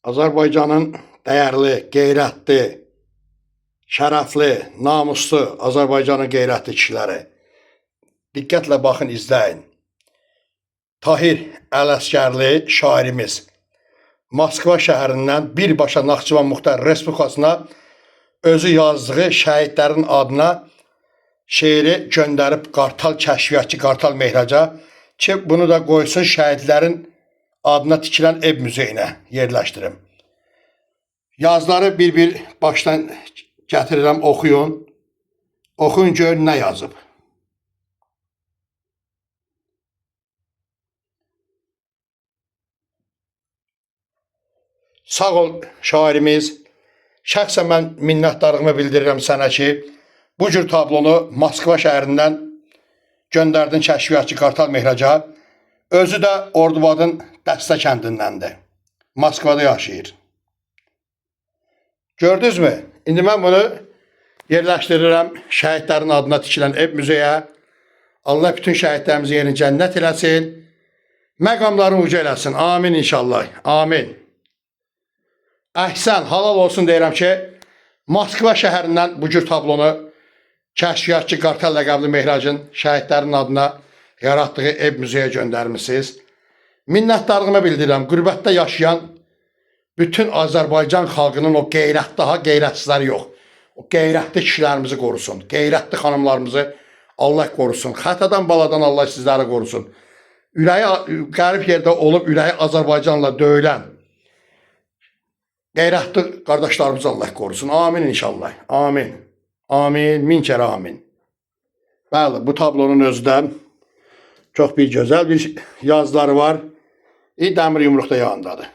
Azərbaycanın dəyərli, qeyrətli, şərəfli, namuslu Azərbaycanın qeyrətli kişiləri. Diqqətlə baxın, izləyin. Tahir Ələsgərli şairimiz Moskva şəhərindən birbaşa Naxçıvan Muxtar Respublikasına özü yazdığı şəhidlərin adına şeiri göndərib Qartal kəşfiyyatçı Qartal Mehraca ki, bunu da qoysun şəhidlərin adına tikilən ev muzeyinə yerləşdirim. Yazıları bir başdan gətirirəm, oxuyun. Oxuyun, görün nə yazıb. Sağ ol şairimiz. Şəxsən mən minnətdarlığımı bildirirəm sənə ki, bu cür tablonu Moskva şəhərindən göndərdin kəşfiyyatçı Qartal Mehraca. Özü də Ordubadın Dəstə kəndindəndir. Moskvada yaşayır. Gördünüz mü? İndi mən bunu yerləşdirirəm şəhidlərin adına tikilən ev muzeyə. Allah bütün şəhidlərimizin yerini cənnət eləsin. Məqamlarını uca eləsin. Amin inşallah. Amin. Əhsən, halal olsun deyirəm ki, Moskva şəhərindən bu cür tablonu kəşfiyyatçı Qartal ləqəbli Mehracın şəhidlərin adına yaratdığı ev muzeyə göndərmişsiniz. Minnətdarlığımı bildirirəm. Qürbətdə yaşayan bütün Azərbaycan xalqının o qeyrətli, daha qeyrətsizləri yox. O qeyrətli kişilərimizi qorusun. Qeyrətli xanımlarımızı Allah qorusun. Xətadan baladan Allah sizləri qorusun. Ürəyi qərib yerdə olub, ürəyi Azərbaycanla döyülən qeyrətli qardaşlarımızı Allah qorusun. Amin inşallah. Amin. Amin. Min kərə amin. Bəli, bu tablonun özüdən çox bir gözəl bir yazıları var. Dəmir yumruqda yanındadır.